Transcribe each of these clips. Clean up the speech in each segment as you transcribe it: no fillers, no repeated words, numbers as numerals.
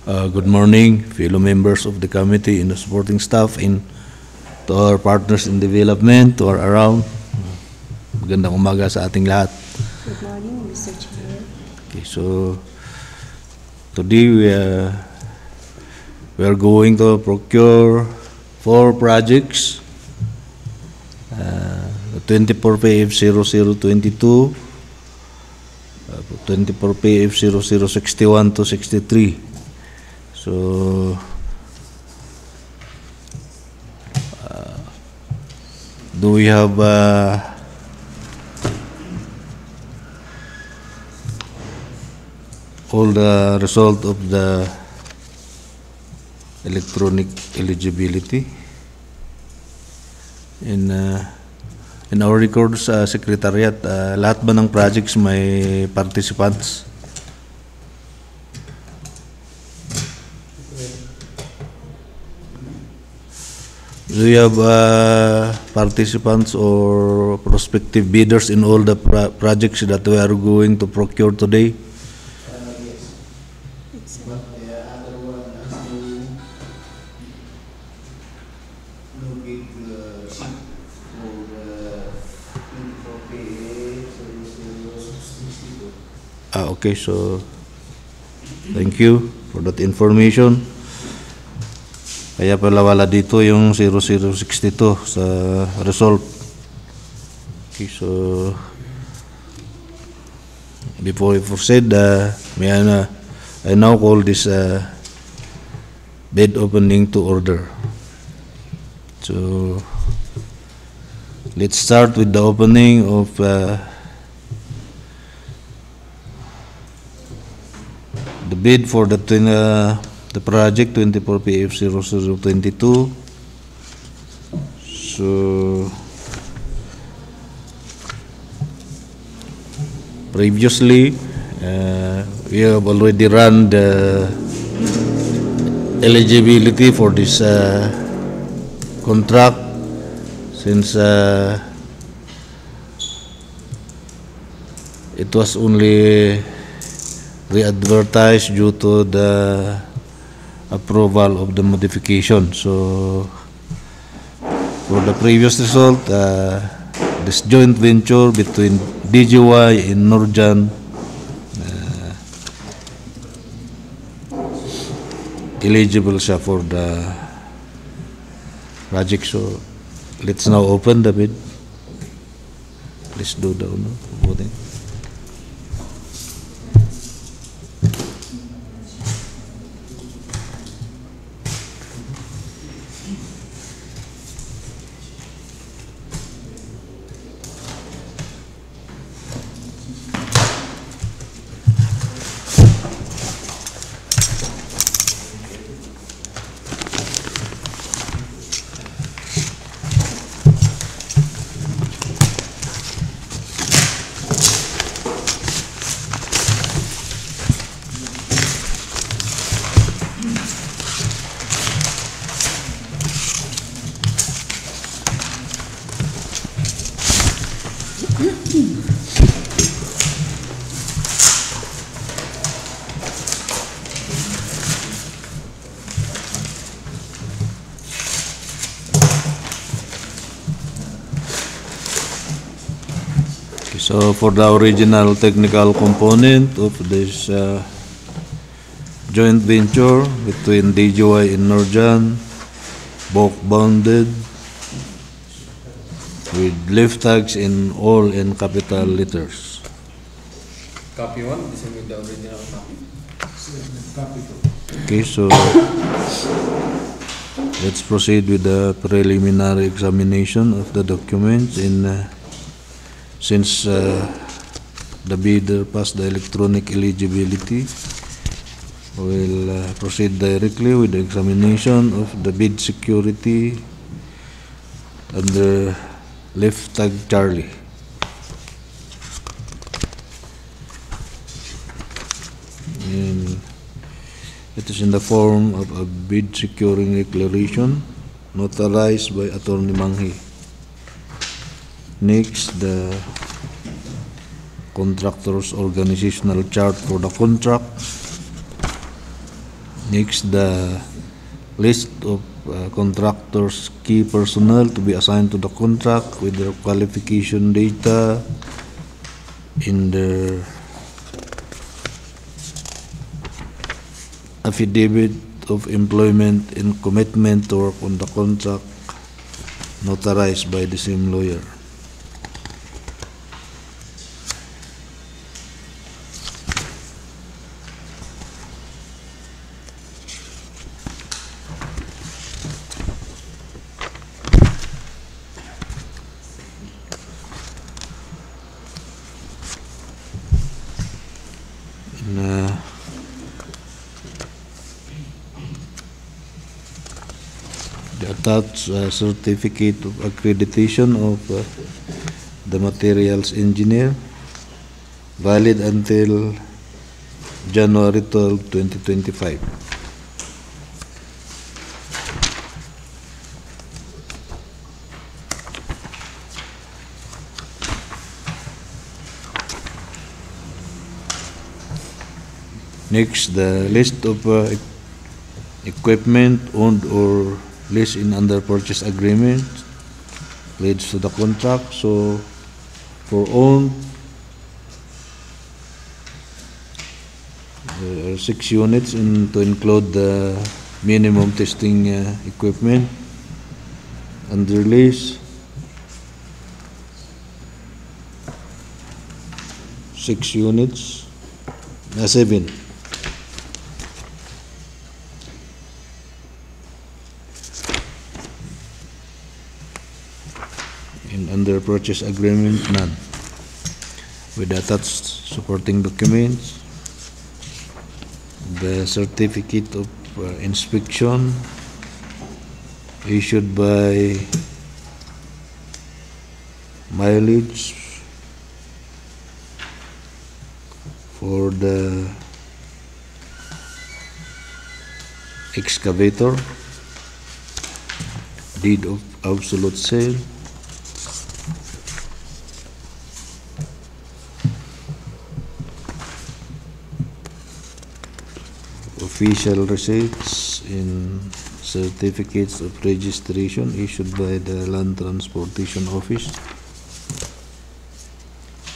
Good morning, fellow members of the committee and the supporting staff, and to our partners in development, to our around. Magandang umaga sa ating lahat. Good morning, Mr. Chair. Okay, so today we are going to procure 4 projects. 24 PF0022, 24 PF0061 to 63. So do we have all the result of the electronic eligibility in our records, Secretariat? Lahat ba ng projects may participants? Do you have participants or prospective bidders in all the projects that we are going to procure today? Yes. But the other one has no bid sheet for the 24 PA, so Okay, so thank you for that information. Kaya pala wala dito yung 0062 sa result. Okay, so before we proceed, I now call this bid opening to order. So let's start with the opening of the bid for the project 24 PF0022. So previously we have already run the eligibility for this contract, since it was only re-advertised due to the approval of the modification. So for the previous result, this joint venture between DGY and Norjan, eligible siya for the project. So let's now open the bid. Please do the voting. So for the original technical component of this joint venture between DGY and Norjan, both bonded with lift tags in all in capital letters. Copy 1, this is the original copy. Okay, so let's proceed with the preliminary examination of the documents. Since the bidder passed the electronic eligibility, we'll proceed directly with the examination of the bid security under lift tag Charlie. And it is in the form of a bid securing declaration notarized by Attorney Manghi. Next, the contractor's organizational chart for the contract, Next, the list of contractors' key personnel to be assigned to the contract with their qualification data in their affidavit of employment and commitment to work on the contract notarized by the same lawyer. The attached certificate of accreditation of the materials engineer, valid until January 12, 2025. Next, the list of equipment owned or leased in under purchase agreement leads to the contract. So for owned, there are 6 units to include the minimum testing equipment. Under lease, 6 units, 7. Under purchase agreement, none. With attached supporting documents, the certificate of inspection issued by mileage for the excavator, deed of absolute sale, official receipts in certificates of registration issued by the Land Transportation Office,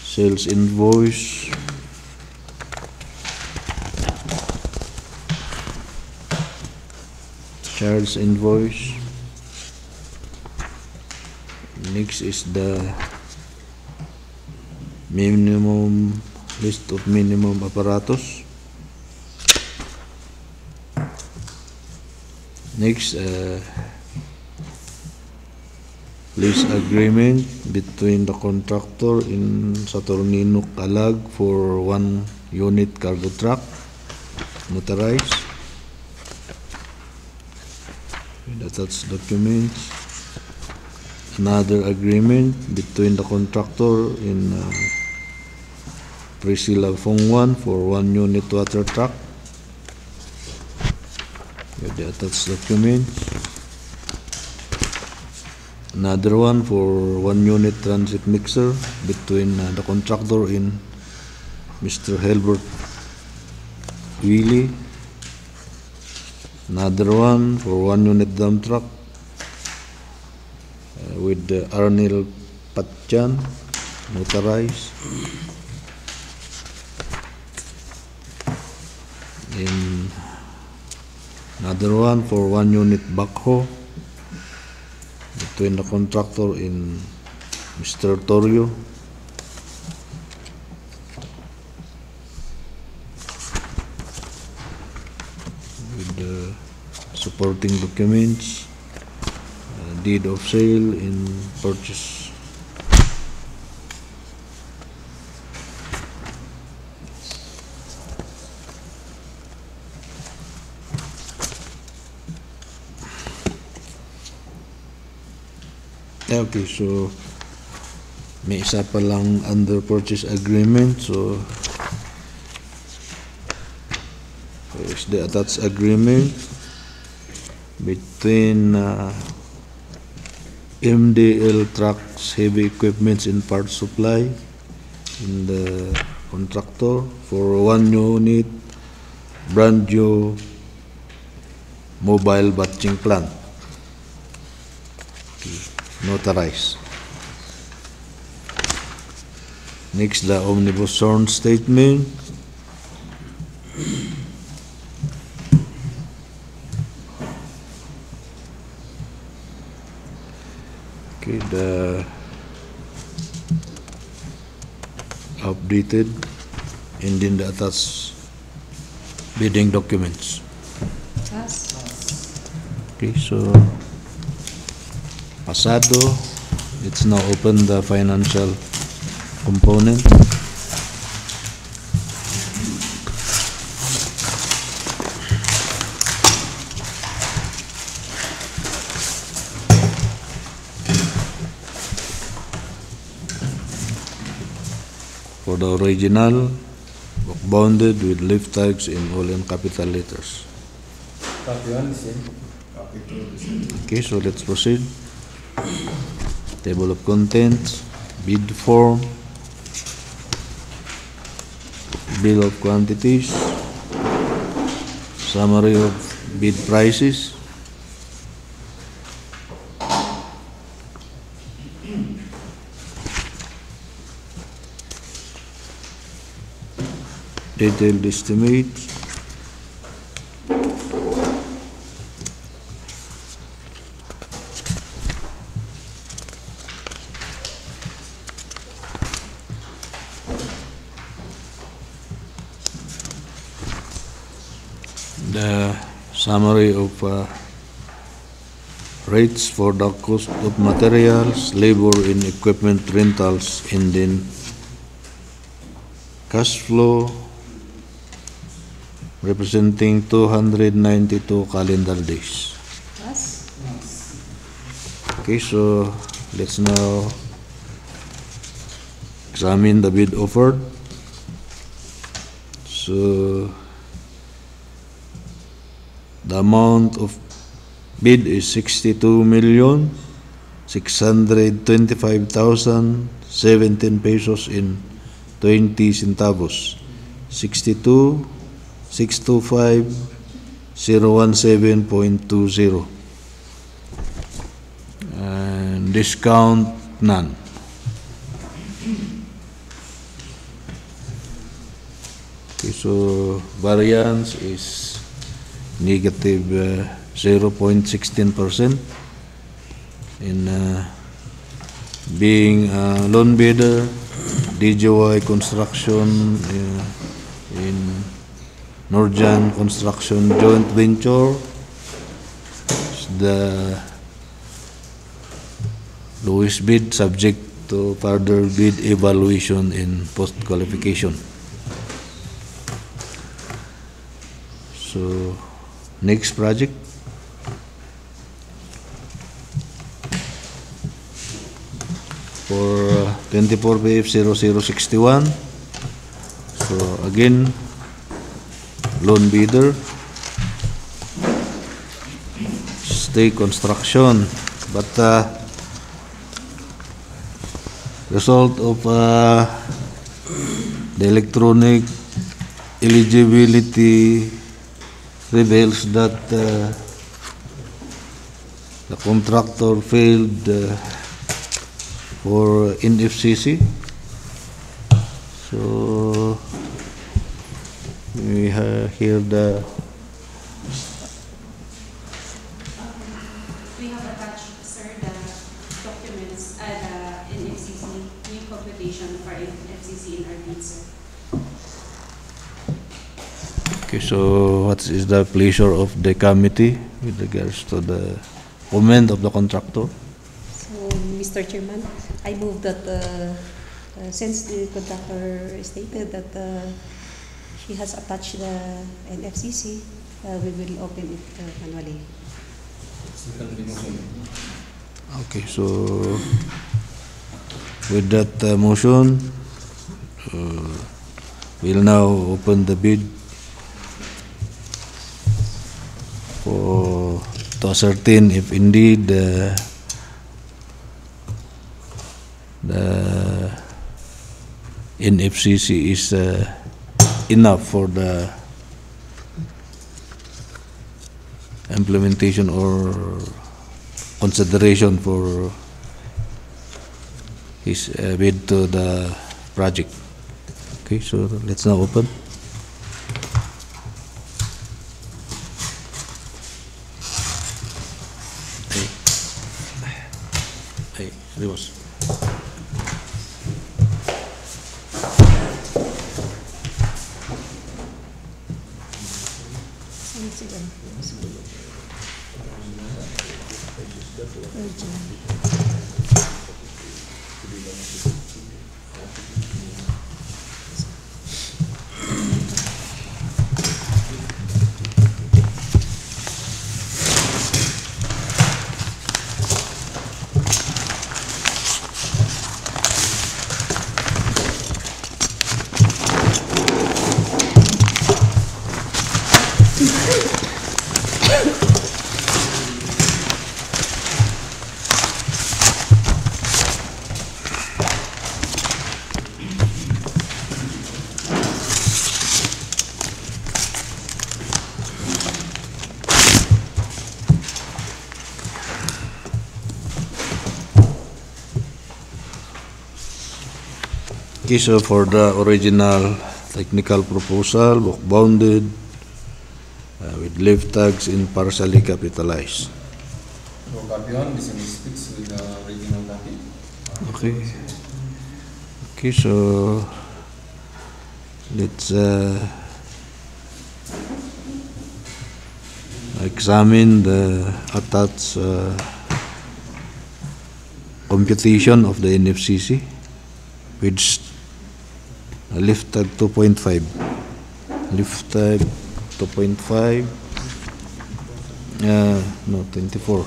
sales invoice, charge invoice. Next is the minimum list of minimum apparatus. Next, lease agreement between the contractor in Saturnino Talag for 1 unit cargo truck, notarized. Attached documents. Another agreement between the contractor in Priscilla Fongwan for 1 unit water truck. The attached documents. Another one for 1 unit transit mixer between the contractor in Mr. Helbert Willie. Another one for 1 unit dump truck with Arnil Patchan, notarized. In another one for 1 unit backhoe between the contractor in Mr. Torio. With the supporting documents, deed of sale in purchase. Okay, so may isa pa lang under purchase agreement. So is the attached agreement between MDL Trucks Heavy Equipments and Parts Supply in the contractor for 1 unit brand new mobile batching plant. Notarized. Next, the omnibus sworn statement. Okay, the updated and then the attached bidding documents. Pass. Okay, so pasado, it's now open the financial component. For the original, bounded with leaf tags in all in capital letters. Copy 1, the same. Copy 2, the same. Okay, so let's proceed. Table of contents, bid form, bill of quantities, summary of bid prices, detailed estimates, the summary of rates for the cost of materials, labor and equipment rentals, and then cash flow representing 292 calendar days. Pass. Okay, so let's now examine the bid offered. So the amount of bid is 62,625,017 pesos in 20 centavos. 62,625,017.20. And discount none. Okay, so variance is negative 0.16%. In being a loan bidder, DJY Construction in Norjan Construction Joint Venture is the lowest bid, subject to further bid evaluation and post-qualification. So, next project. For 24 PF 0061. So, again, loan bidder, State Construction, but result of the electronic eligibility reveals that the contractor failed for NFCC. So we have here the We have attached, sir, the documents, the NFCC, new computation for NFCC in our bid, sir. okay. So what is the pleasure of the committee with regards to the comment of the contractor? So, Mr. Chairman, I move that since the contractor stated that she has attached the NFCC, we will open it manually. Second motion. Okay, so with that motion, we'll now open the bid for to ascertain if indeed the NFCC is enough for the implementation or consideration for his bid to the project. Okay, so let's now open. Hey, Rivas. Okay, so for the original technical proposal, book bounded, with leaf tags in partially capitalized. So copy 1, this one is fixed with the original copy. Okay. Okay, so let's examine the attached computation of the NFCC, which lift tag 2.5, lift tag 2.5, no, 24.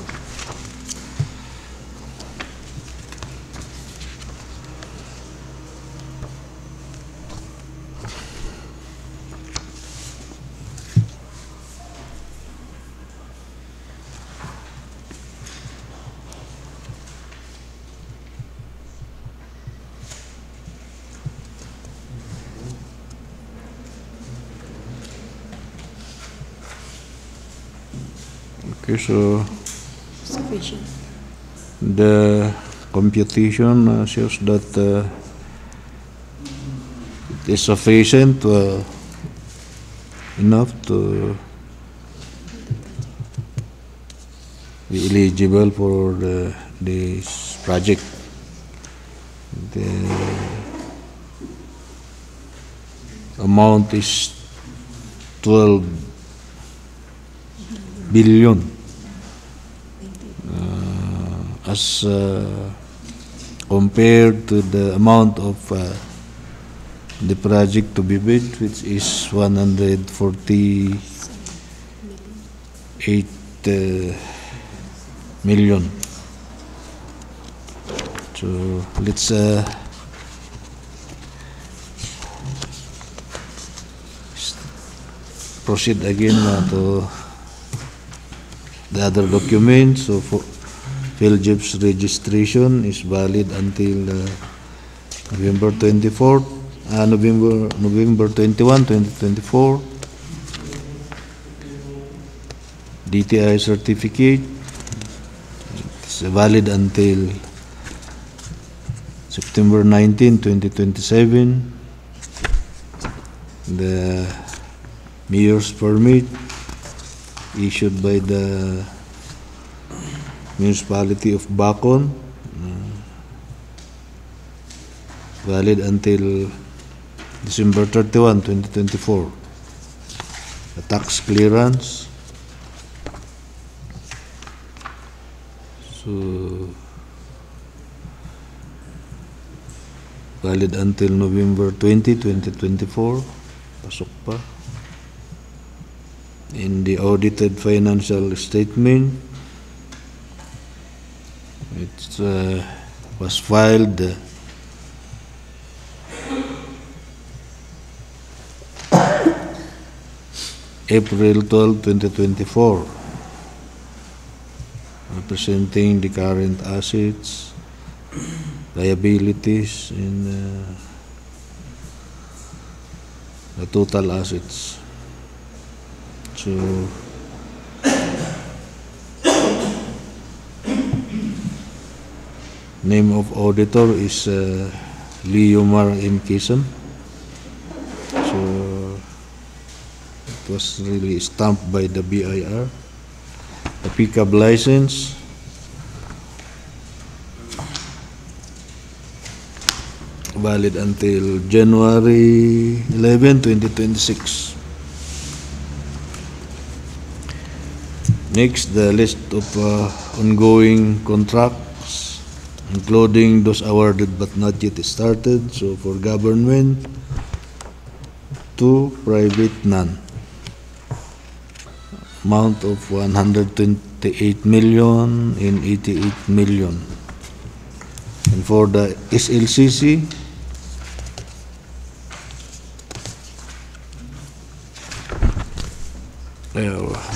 Okay, so Sufficient. the computation shows that it is sufficient enough to be eligible for this project. The amount is 12 billion. As compared to the amount of the project to be bid, which is 148 million. So let's proceed again to the other documents. So for PhilJEP's registration is valid until November 21, 2024. DTI certificate is valid until September 19, 2027. The mayor's permit issued by the municipality of Bacon, valid until December 31, 2024. The tax clearance, so valid until November 20, 2024. Pasok pa. In the audited financial statement, it was filed April 12, 2024, representing the current assets, liabilities, and the total assets. So Name of auditor is Leomar M. Quezon. So it was really stamped by the BIR. The pickup license, valid until January 11, 2026. Next, the list of ongoing contracts, including those awarded but not yet started. So for government, 2, private, none. Amount of 128 million and 88 million. And for the SLCC,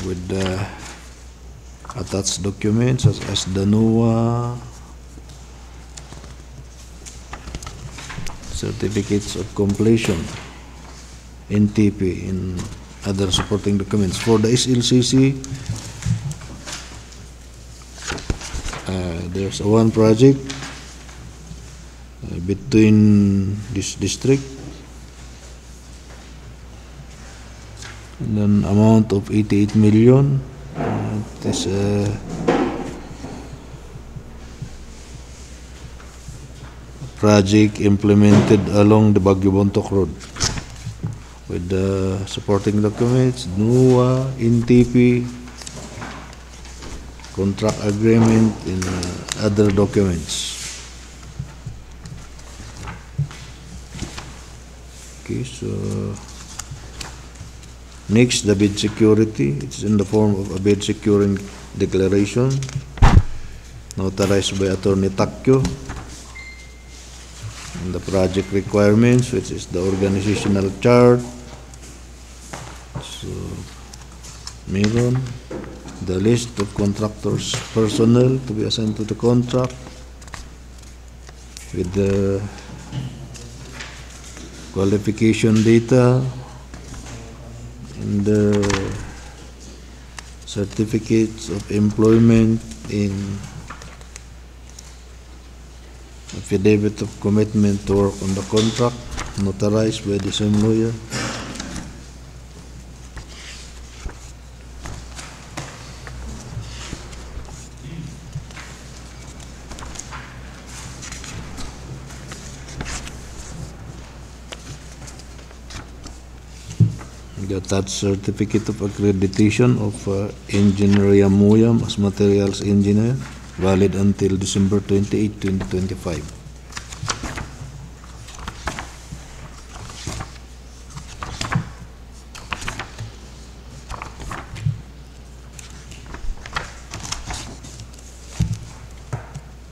with the attached documents as the NOAA, certificates of completion, NTP, and other supporting documents. For the SLCC, there's one project between this district, and an amount of 88 million. It is project implemented along the Baguio Bontoc Road with the supporting documents, NOAA, NTP, contract agreement, and other documents. Okay, so next, the bid security. It's in the form of a bid securing declaration notarized by Attorney Takyo. And the project requirements, which is the organizational chart. So, meron the list of contractors' personnel to be assigned to the contract with the qualification data and the certificates of employment in affidavit of commitment to work on the contract notarized by the same lawyer. The attached certificate of accreditation of Engineer Yamuyam as materials engineer, valid until December 28, 2025.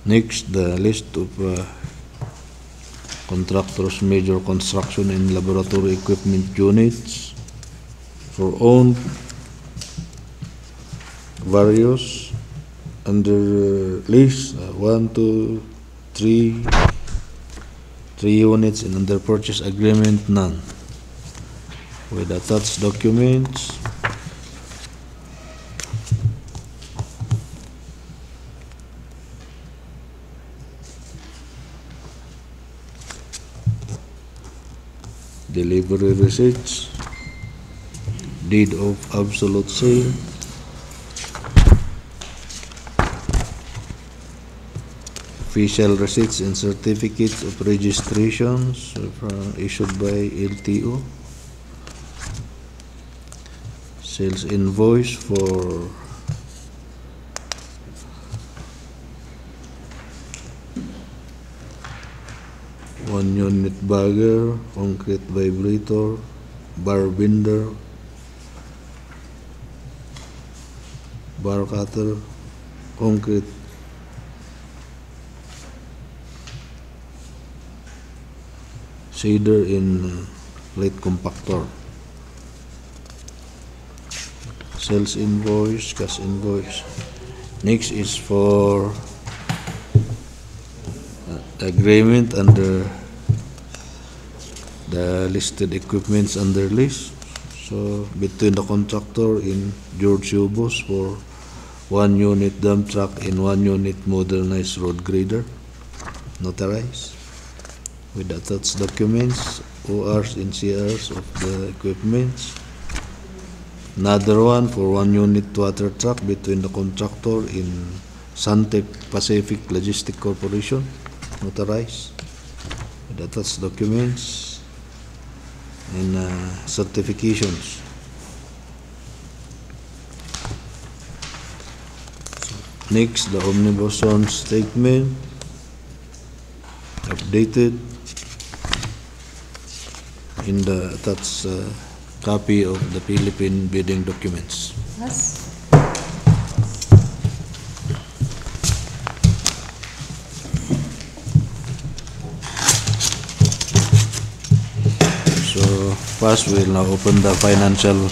Next, the list of contractors' major construction and laboratory equipment units for owned various under lease, 1, 2, 3 units, and under purchase agreement, none. With attached documents, delivery receipts, deed of absolute sale, official receipts and certificates of registrations issued by LTO, sales invoice for one unit bagger, concrete vibrator, bar binder, bar cutter, concrete shader in plate compactor, sales invoice, cash invoice. Next is for agreement under the listed equipments under lease. So between the contractor in George Yubos for 1 unit dump truck and 1 unit modernized road grader. notarize with attached documents, ORs and CRs of the equipments. Another one for 1 unit water truck between the contractor in Suntec Pacific Logistic Corporation, notarize with attached documents and certifications. Next, the omnibus zone statement, updated in the attached copy of the Philippine bidding documents. Yes. So first we'll now open the financial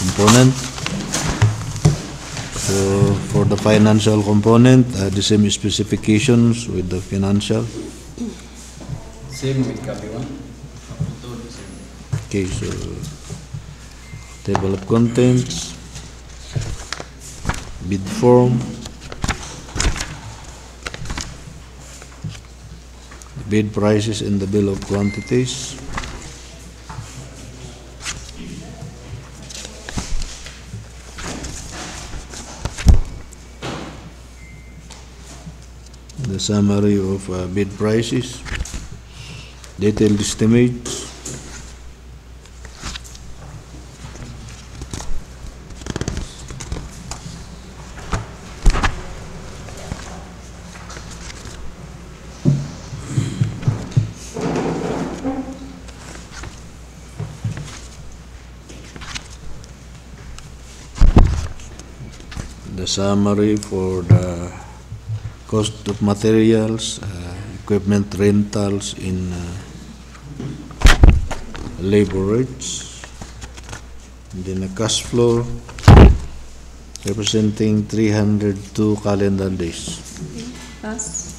component. So for the financial component, the same specifications with the financial. Same with copy 1. Okay, so table of contents, bid form, bid prices and the bill of quantities. The summary of bid prices, detailed estimates, the summary for the cost of materials, equipment rentals in labor rates, and then a cash flow representing 302 calendar days. Pass.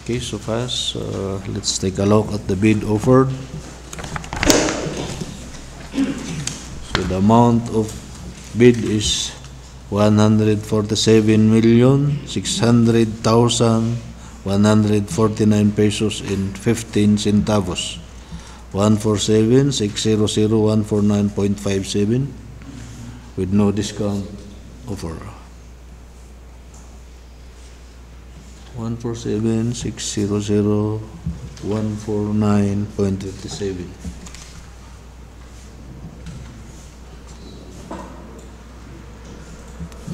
Okay, so fast, let's take a look at the bid offered. So the amount of bid is 147,600,149 pesos and 15 centavos. 147,600,149.57 with no discount offer. 147,600,149.57.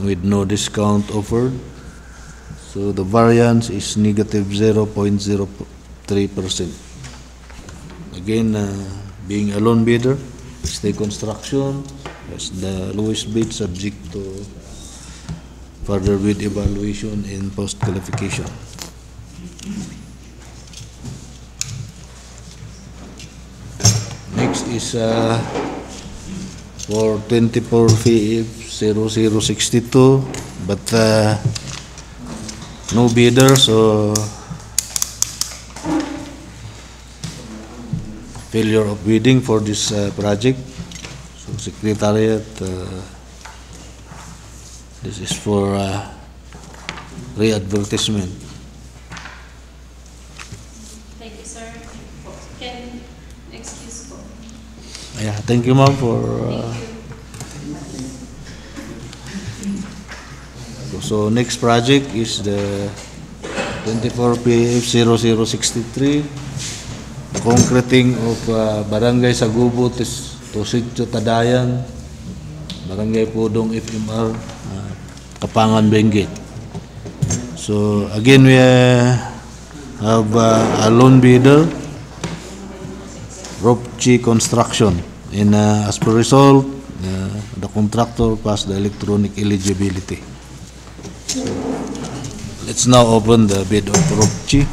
With no discount offered. So the variance is negative 0.03%. Again, being a lone bidder, Stay Construction has the lowest bid subject to further bid evaluation and post-qualification. Next is for 24 PF 0062, but no bidder, so failure of bidding for this project. So Secretariat, this is for re-advertisement. Thank you, sir. Can excuse po. Yeah, thank you, ma'am, for. So next project is the 24 PF 0063, concreting of Barangay Sagubo to Sitio Tadayan, Barangay Pudong FMR, Kapangan Benguet. So again we have a lone bidder, Ropchi Construction, and as per result, the contractor passed the electronic eligibility. Let's now open the bid of Ropchi.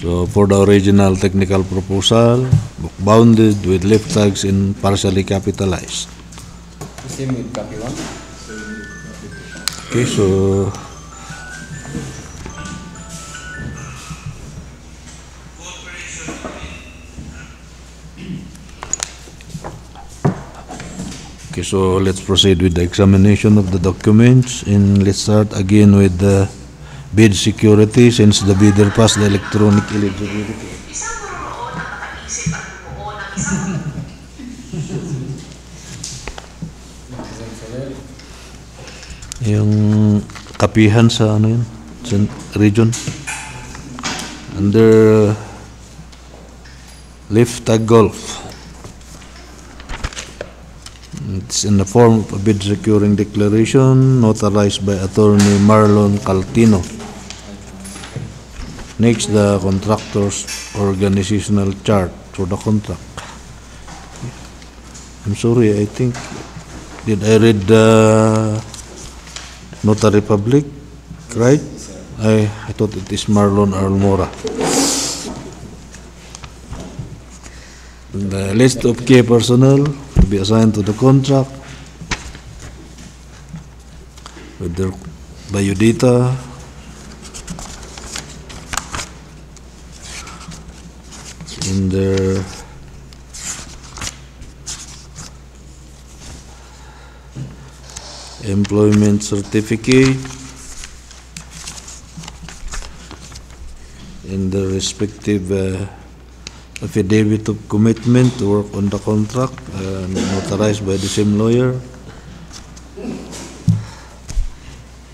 So for the original technical proposal, book bounded with left tags in partially capitalized. The same with copy 1. Okay, so let's proceed with the examination of the documents, and let's start again with the bid security since the bidder passed the electronic eligibility. Yung kapihan sa ano yun? Sa region. Under Lift Tag Golf. It's in the form of a bid securing declaration notarized by Attorney Marlon Caltino. Next, the contractor's organizational chart for the contract. I'm sorry, I think, did I read the Notary Public, right? I thought it is Marlon Almora. The list of key personnel to be assigned to the contract with their biodata, in their employment certificate, in the respective affidavit of commitment to work on the contract, notarized by the same lawyer.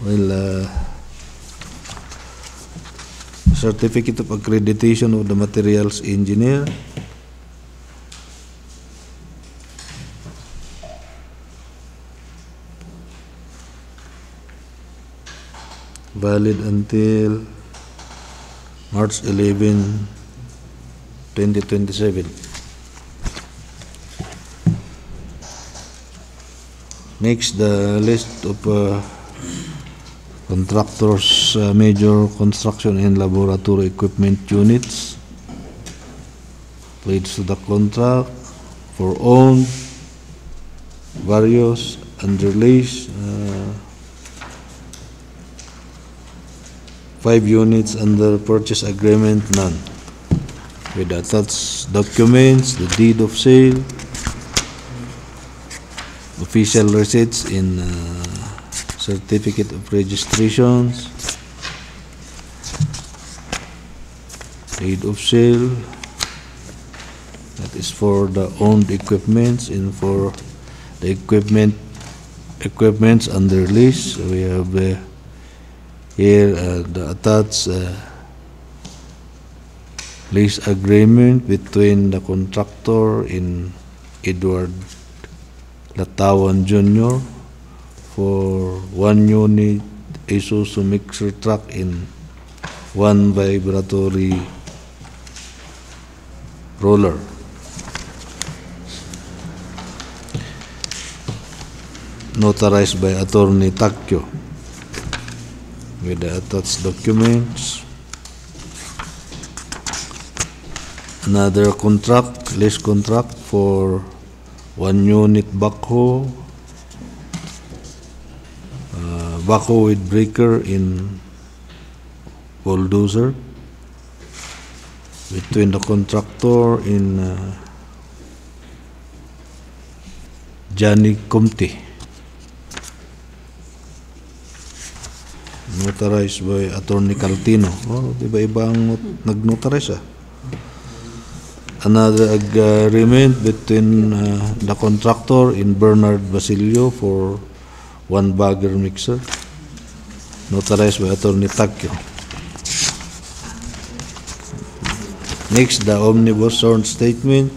Well, certificate of accreditation of the materials engineer, valid until March 11, 2027. Next, the list of contractors' major construction and laboratory equipment units leads to the contract for owned, various, under lease, 5 units under purchase agreement, none. With attached documents, the deed of sale, official receipts in certificate of registrations, deed of sale, that is for the owned equipments, and for the equipments under lease, we have here the attached lease agreement between the contractor and Edward Latawan Jr. for 1 unit Isuzu mixer truck and 1 vibratory roller. Notarized by Attorney Takyo with the attached documents. Another contract, lease contract for 1 unit backhoe, backhoe with breaker in bulldozer between the contractor in Johnny Kumti. Notarized by Attorney Caltino. Oh, iba-iba ang nag-notarize . Another agreement between the contractor in Bernard Basilio for 1 bagger mixer. Notarized by Attorney Takyo. Next, the omnibus sworn statement.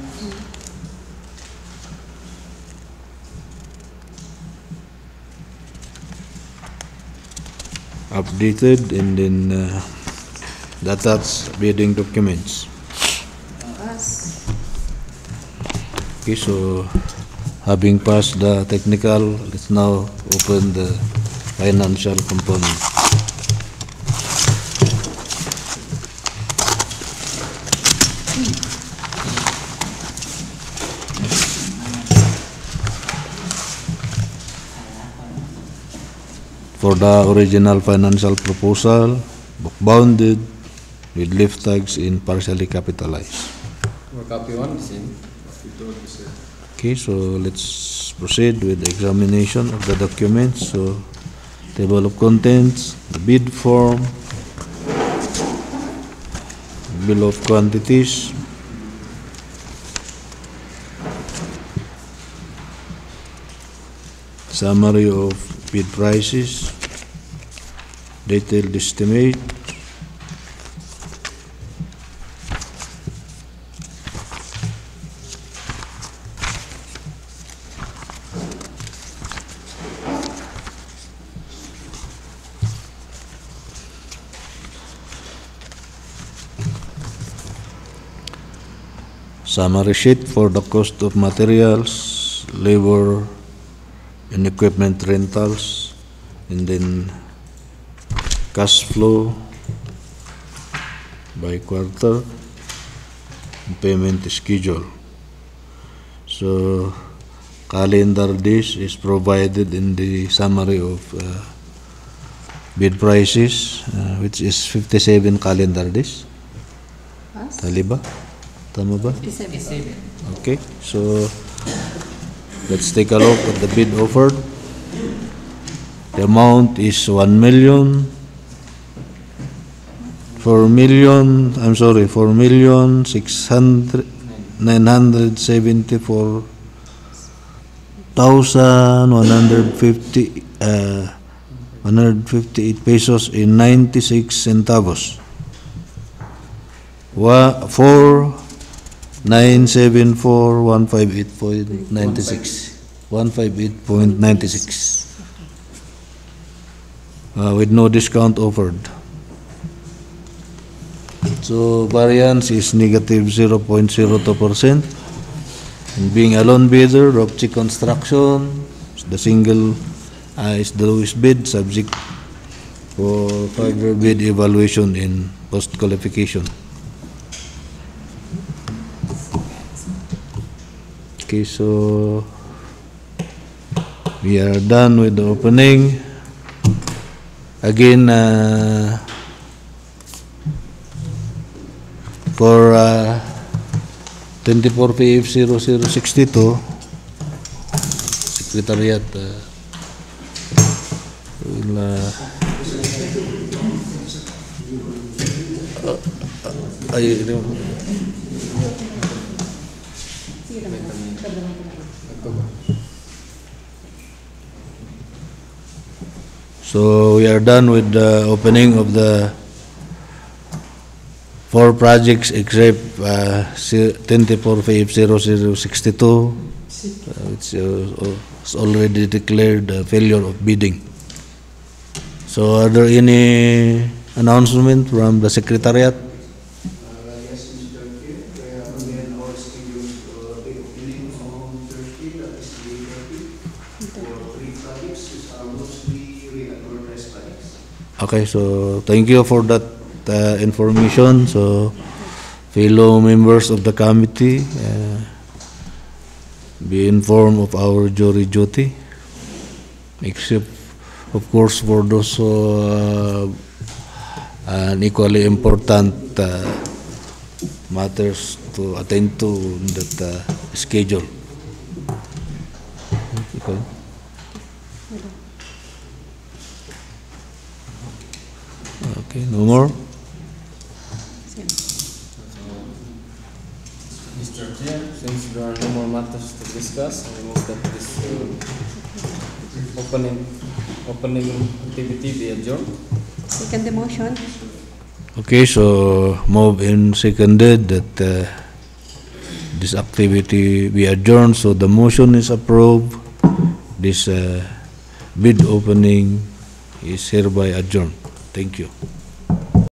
Updated, and then the attached bidding documents. Okay, so having passed the technical, let's now open the financial component. for the original financial proposal, book bounded, with lift tags in partially capitalized. For copy 1, the same. Okay, so let's proceed with the examination of the documents. So, table of contents, the bid form, bill of quantities, summary of bid prices, detailed estimate, summary sheet for the cost of materials, labor, and equipment rentals, and then cash flow by quarter, and payment schedule. So, calendar days is provided in the summary of bid prices, which is 57 calendar days. Tali ba? Tama ba? Okay, so let's take a look at the bid offered. The amount is 4,974,158 pesos in 96 centavos. 158.96 with no discount offered. So variance is negative 0.02%. And being a lone bidder, Roxy Construction, the single is the lowest bid, subject for further bid evaluation in post-qualification. Okay, so we are done with the opening. Again, for 24 PF 0062, Secretariat will so we are done with the opening of the 4 projects except 24 PF 0062, which is already declared a failure of bidding. So are there any announcement from the Secretariat? Yes, Mr. Chair. Again, our schedule the opening on Thursday, that is May 30, for 3 projects, which are mostly re-advertised projects. Okay, so thank you for that information. So fellow members of the committee, be informed of our jury duty, except of course for those an equally important matters to attend to in that schedule. Okay. Okay, no more? Mr. Chair, since there are no more matters to discuss, I move that this opening activity be adjourned. Second the motion. Okay, so move in seconded that this activity be adjourned. So the motion is approved. This bid opening is hereby adjourned. Thank you.